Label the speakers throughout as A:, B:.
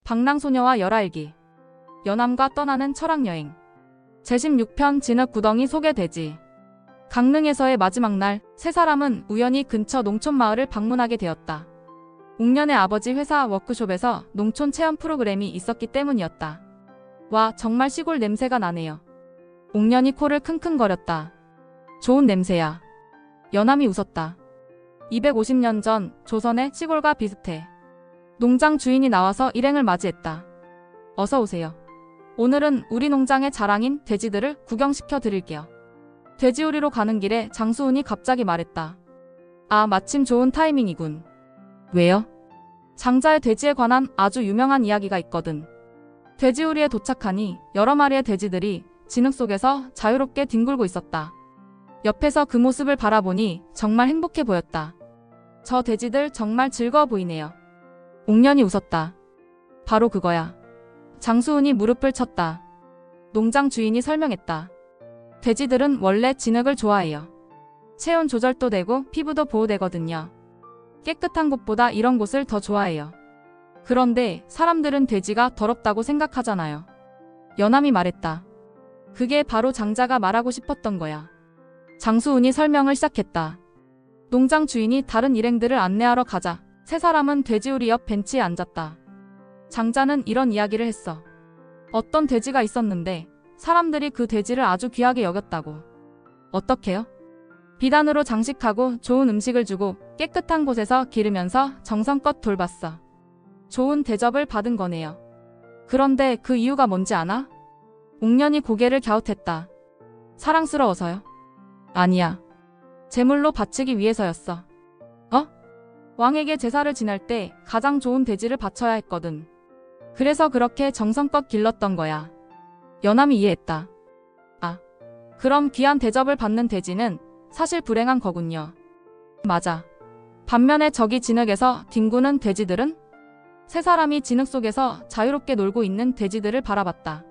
A: 방랑소녀와 열알기. 연암과 떠나는 철학여행. 제16편 진흙구덩이 속의 돼지. 강릉에서의 마지막 날, 세 사람은 우연히 근처 농촌 마을을 방문하게 되었다. 옥년의 아버지 회사 워크숍에서 농촌 체험 프로그램이 있었기 때문이었다. 와, 정말 시골 냄새가 나네요. 옥년이 코를 킁킁거렸다. 좋은 냄새야. 연암이 웃었다. 250년 전 조선의 시골과 비슷해. 농장 주인이 나와서 일행을 맞이했다. 어서 오세요. 오늘은 우리 농장의 자랑인 돼지들을 구경시켜 드릴게요. 돼지우리로 가는 길에 장수훈이 갑자기 말했다. 아, 마침 좋은 타이밍이군. 왜요? 장자의 돼지에 관한 아주 유명한 이야기가 있거든. 돼지우리에 도착하니 여러 마리의 돼지들이 진흙 속에서 자유롭게 뒹굴고 있었다. 옆에서 그 모습을 바라보니 정말 행복해 보였다. 저 돼지들 정말 즐거워 보이네요. 옥년이 웃었다. 바로 그거야. 장수훈이 무릎을 쳤다. 농장 주인이 설명했다. 돼지들은 원래 진흙을 좋아해요. 체온 조절도 되고 피부도 보호되거든요. 깨끗한 곳보다 이런 곳을 더 좋아해요. 그런데 사람들은 돼지가 더럽다고 생각하잖아요. 연암이 말했다. 그게 바로 장자가 말하고 싶었던 거야. 장수훈이 설명을 시작했다. 농장 주인이 다른 일행들을 안내하러 가자 세 사람은 돼지우리 옆 벤치에 앉았다. 장자는 이런 이야기를 했어. 어떤 돼지가 있었는데 사람들이 그 돼지를 아주 귀하게 여겼다고. 어떻게요? 비단으로 장식하고 좋은 음식을 주고 깨끗한 곳에서 기르면서 정성껏 돌봤어. 좋은 대접을 받은 거네요. 그런데 그 이유가 뭔지 아나? 옥년이 고개를 갸웃했다. 사랑스러워서요? 아니야. 제물로 바치기 위해서였어. 어? 왕에게 제사를 지낼 때 가장 좋은 돼지를 바쳐야 했거든. 그래서 그렇게 정성껏 길렀던 거야. 연암이 이해했다. 아, 그럼 귀한 대접을 받는 돼지는 사실 불행한 거군요. 맞아. 반면에 저기 진흙에서 뒹구는 돼지들은? 세 사람이 진흙 속에서 자유롭게 놀고 있는 돼지들을 바라봤다.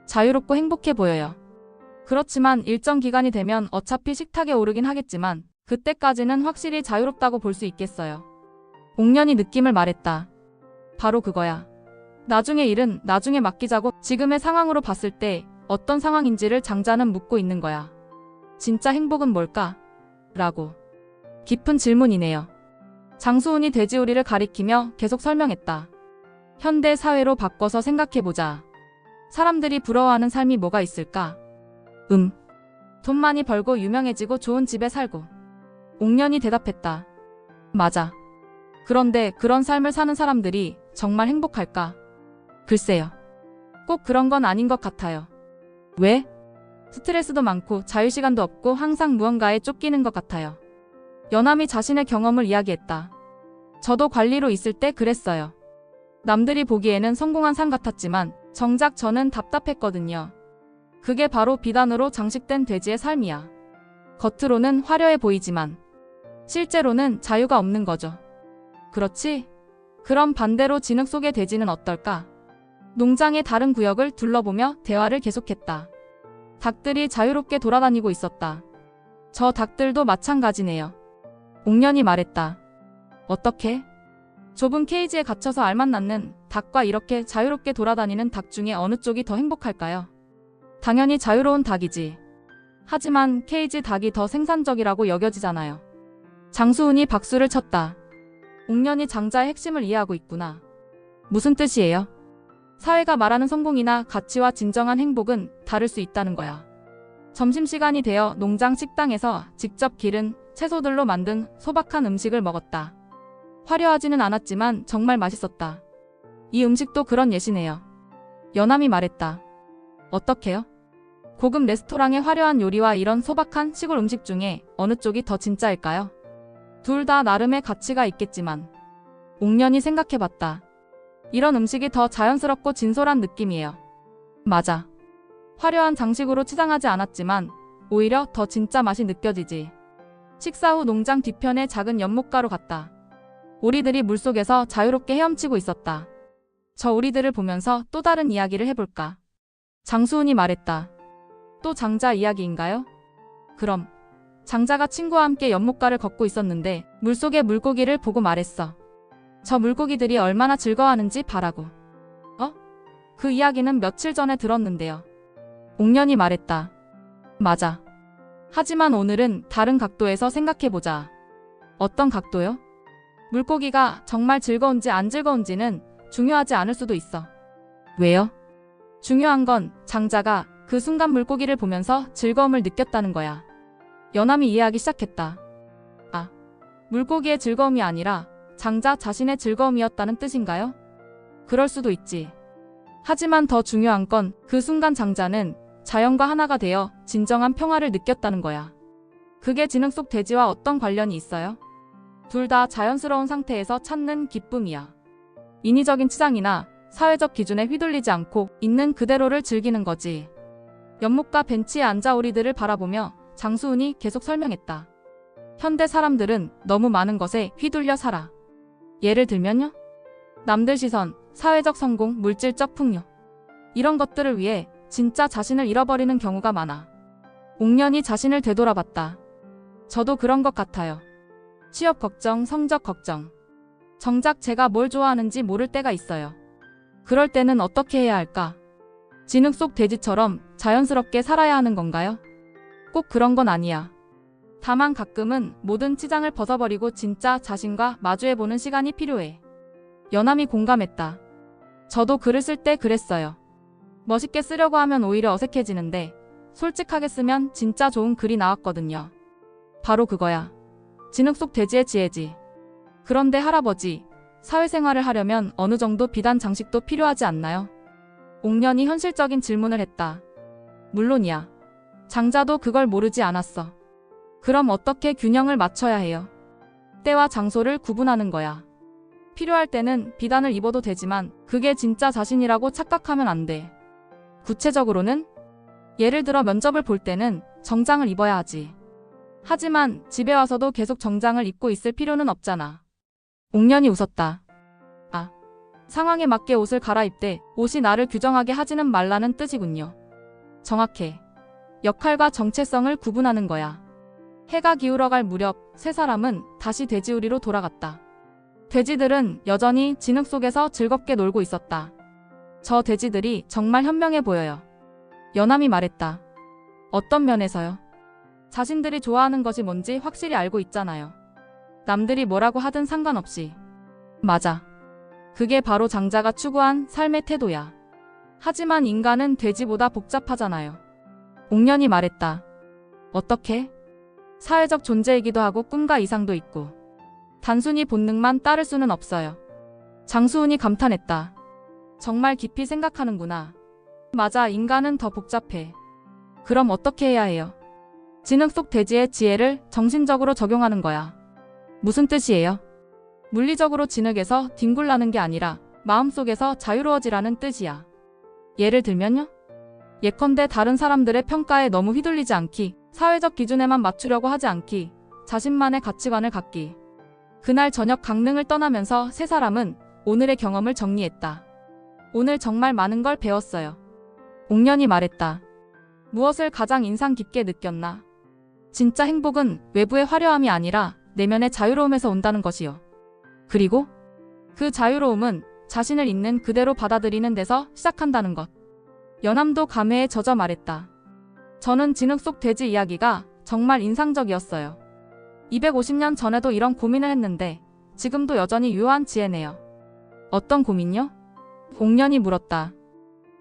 A: 자유롭고 행복해 보여요. 그렇지만 일정 기간이 되면 어차피 식탁에 오르긴 하겠지만 그때까지는 확실히 자유롭다고 볼 수 있겠어요. 옥년이 느낌을 말했다. 바로 그거야. 나중의 일은 나중에 맡기자고. 지금의 상황으로 봤을 때 어떤 상황인지를 장자는 묻고 있는 거야. 진짜 행복은 뭘까? 라고. 깊은 질문이네요. 장수훈이 돼지우리를 가리키며 계속 설명했다. 현대 사회로 바꿔서 생각해보자. 사람들이 부러워하는 삶이 뭐가 있을까? 돈 많이 벌고 유명해지고 좋은 집에 살고. 옥년이 대답했다. 맞아. 그런데 그런 삶을 사는 사람들이 정말 행복할까? 글쎄요. 꼭 그런 건 아닌 것 같아요. 왜? 스트레스도 많고 자유시간도 없고 항상 무언가에 쫓기는 것 같아요. 연암이 자신의 경험을 이야기했다. 저도 관리로 있을 때 그랬어요. 남들이 보기에는 성공한 삶 같았지만 정작 저는 답답했거든요. 그게 바로 비단으로 장식된 돼지의 삶이야. 겉으로는 화려해 보이지만 실제로는 자유가 없는 거죠. 그렇지? 그럼 반대로 진흙 속의 돼지는 어떨까? 농장의 다른 구역을 둘러보며 대화를 계속했다. 닭들이 자유롭게 돌아다니고 있었다. 저 닭들도 마찬가지네요. 옥년이 말했다. 어떻게? 좁은 케이지에 갇혀서 알만 낳는 닭과 이렇게 자유롭게 돌아다니는 닭 중에 어느 쪽이 더 행복할까요? 당연히 자유로운 닭이지. 하지만 케이지 닭이 더 생산적이라고 여겨지잖아요. 장수훈이 박수를 쳤다. 옥년이 장자의 핵심을 이해하고 있구나. 무슨 뜻이에요? 사회가 말하는 성공이나 가치와 진정한 행복은 다를 수 있다는 거야. 점심시간이 되어 농장 식당에서 직접 기른 채소들로 만든 소박한 음식을 먹었다. 화려하지는 않았지만 정말 맛있었다. 이 음식도 그런 예시네요. 연암이 말했다. 어떻게요? 고급 레스토랑의 화려한 요리와 이런 소박한 시골 음식 중에 어느 쪽이 더 진짜일까요? 둘 다 나름의 가치가 있겠지만. 옥년이 생각해봤다. 이런 음식이 더 자연스럽고 진솔한 느낌이에요. 맞아. 화려한 장식으로 치장하지 않았지만 오히려 더 진짜 맛이 느껴지지. 식사 후 농장 뒤편에 작은 연못가로 갔다. 오리들이 물속에서 자유롭게 헤엄치고 있었다. 저 오리들을 보면서 또 다른 이야기를 해볼까? 장수훈이 말했다. 또 장자 이야기인가요? 그럼. 장자가 친구와 함께 연못가를 걷고 있었는데 물속의 물고기를 보고 말했어. 저 물고기들이 얼마나 즐거워하는지 봐라고. 어? 그 이야기는 며칠 전에 들었는데요. 옥년이 말했다. 맞아. 하지만 오늘은 다른 각도에서 생각해보자. 어떤 각도요? 물고기가 정말 즐거운지 안 즐거운지는 중요하지 않을 수도 있어. 왜요? 중요한 건 장자가 그 순간 물고기를 보면서 즐거움을 느꼈다는 거야. 연암이 이해하기 시작했다. 아, 물고기의 즐거움이 아니라 장자 자신의 즐거움이었다는 뜻인가요? 그럴 수도 있지. 하지만 더 중요한 건 그 순간 장자는 자연과 하나가 되어 진정한 평화를 느꼈다는 거야. 그게 지능 속 돼지와 어떤 관련이 있어요? 둘 다 자연스러운 상태에서 찾는 기쁨이야. 인위적인 치장이나 사회적 기준에 휘둘리지 않고 있는 그대로를 즐기는 거지. 연못가 벤치에 앉아 우리들을 바라보며 장수훈이 계속 설명했다. 현대 사람들은 너무 많은 것에 휘둘려 살아. 예를 들면요. 남들 시선, 사회적 성공, 물질적 풍요. 이런 것들을 위해 진짜 자신을 잃어버리는 경우가 많아. 옥년이 자신을 되돌아봤다. 저도 그런 것 같아요. 취업 걱정, 성적 걱정. 정작 제가 뭘 좋아하는지 모를 때가 있어요. 그럴 때는 어떻게 해야 할까? 진흙 속 돼지처럼 자연스럽게 살아야 하는 건가요? 꼭 그런 건 아니야. 다만 가끔은 모든 치장을 벗어버리고 진짜 자신과 마주해보는 시간이 필요해. 연암이 공감했다. 저도 글을 쓸 때 그랬어요. 멋있게 쓰려고 하면 오히려 어색해지는데 솔직하게 쓰면 진짜 좋은 글이 나왔거든요. 바로 그거야. 진흙 속 돼지의 지혜지. 그런데 할아버지, 사회생활을 하려면 어느 정도 비단 장식도 필요하지 않나요? 옥년이 현실적인 질문을 했다. 물론이야. 장자도 그걸 모르지 않았어. 그럼 어떻게 균형을 맞춰야 해요? 때와 장소를 구분하는 거야. 필요할 때는 비단을 입어도 되지만 그게 진짜 자신이라고 착각하면 안 돼. 구체적으로는? 예를 들어 면접을 볼 때는 정장을 입어야 하지. 하지만 집에 와서도 계속 정장을 입고 있을 필요는 없잖아. 옥년이 웃었다. 아, 상황에 맞게 옷을 갈아입되 옷이 나를 규정하게 하지는 말라는 뜻이군요. 정확해. 역할과 정체성을 구분하는 거야. 해가 기울어갈 무렵 세 사람은 다시 돼지우리로 돌아갔다. 돼지들은 여전히 진흙 속에서 즐겁게 놀고 있었다. 저 돼지들이 정말 현명해 보여요. 연암이 말했다. 어떤 면에서요? 자신들이 좋아하는 것이 뭔지 확실히 알고 있잖아요. 남들이 뭐라고 하든 상관없이. 맞아. 그게 바로 장자가 추구한 삶의 태도야. 하지만 인간은 돼지보다 복잡하잖아요. 옥년이 말했다. 어떻게? 사회적 존재이기도 하고 꿈과 이상도 있고. 단순히 본능만 따를 수는 없어요. 장수훈이 감탄했다. 정말 깊이 생각하는구나. 맞아, 인간은 더 복잡해. 그럼 어떻게 해야 해요? 진흙 속 돼지의 지혜를 정신적으로 적용하는 거야. 무슨 뜻이에요? 물리적으로 진흙에서 뒹굴라는 게 아니라 마음속에서 자유로워지라는 뜻이야. 예를 들면요? 예컨대 다른 사람들의 평가에 너무 휘둘리지 않기, 사회적 기준에만 맞추려고 하지 않기, 자신만의 가치관을 갖기. 그날 저녁 강릉을 떠나면서 세 사람은 오늘의 경험을 정리했다. 오늘 정말 많은 걸 배웠어요. 옥년이 말했다. 무엇을 가장 인상 깊게 느꼈나? 진짜 행복은 외부의 화려함이 아니라 내면의 자유로움에서 온다는 것이요. 그리고 그 자유로움은 자신을 있는 그대로 받아들이는 데서 시작한다는 것. 연암도 감회에 젖어 말했다. 저는 진흙 속 돼지 이야기가 정말 인상적이었어요. 250년 전에도 이런 고민을 했는데 지금도 여전히 유효한 지혜네요. 어떤 고민요? 옥년이 물었다.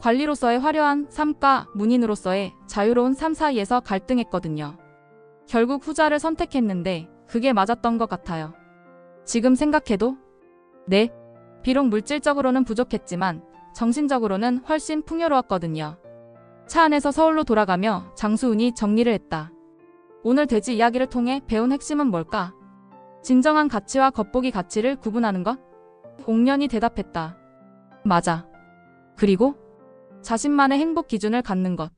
A: 관리로서의 화려한 삶과 문인으로서의 자유로운 삶 사이에서 갈등했거든요. 결국 후자를 선택했는데 그게 맞았던 것 같아요. 지금 생각해도? 네. 비록 물질적으로는 부족했지만 정신적으로는 훨씬 풍요로웠거든요. 차 안에서 서울로 돌아가며 장수훈이 정리를 했다. 오늘 돼지 이야기를 통해 배운 핵심은 뭘까? 진정한 가치와 겉보기 가치를 구분하는 것? 옥년이 대답했다. 맞아. 그리고 자신만의 행복 기준을 갖는 것.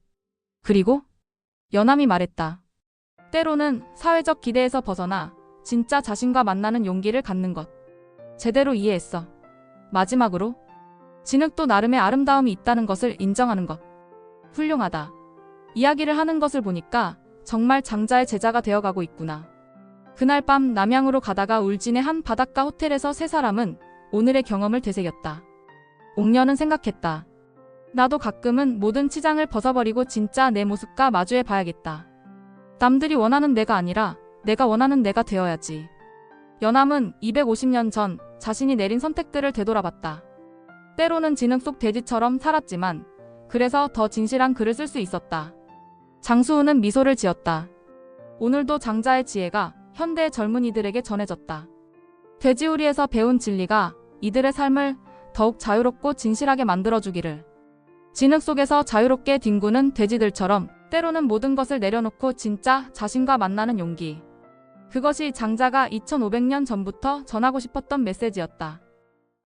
A: 그리고 연암이 말했다. 때로는 사회적 기대에서 벗어나 진짜 자신과 만나는 용기를 갖는 것. 제대로 이해했어. 마지막으로 진흙도 나름의 아름다움이 있다는 것을 인정하는 것. 훌륭하다. 이야기를 하는 것을 보니까 정말 장자의 제자가 되어가고 있구나. 그날 밤 남양으로 가다가 울진의 한 바닷가 호텔에서 세 사람은 오늘의 경험을 되새겼다. 옥녀는 생각했다. 나도 가끔은 모든 치장을 벗어버리고 진짜 내 모습과 마주해 봐야겠다. 남들이 원하는 내가 아니라 내가 원하는 내가 되어야지. 연암은 250년 전 자신이 내린 선택들을 되돌아봤다. 때로는 진흙 속 돼지처럼 살았지만 그래서 더 진실한 글을 쓸 수 있었다. 장수우는 미소를 지었다. 오늘도 장자의 지혜가 현대의 젊은이들에게 전해졌다. 돼지우리에서 배운 진리가 이들의 삶을 더욱 자유롭고 진실하게 만들어주기를. 진흙 속에서 자유롭게 뒹구는 돼지들처럼 때로는 모든 것을 내려놓고 진짜 자신과 만나는 용기. 그것이 장자가 2500년 전부터 전하고 싶었던 메시지였다.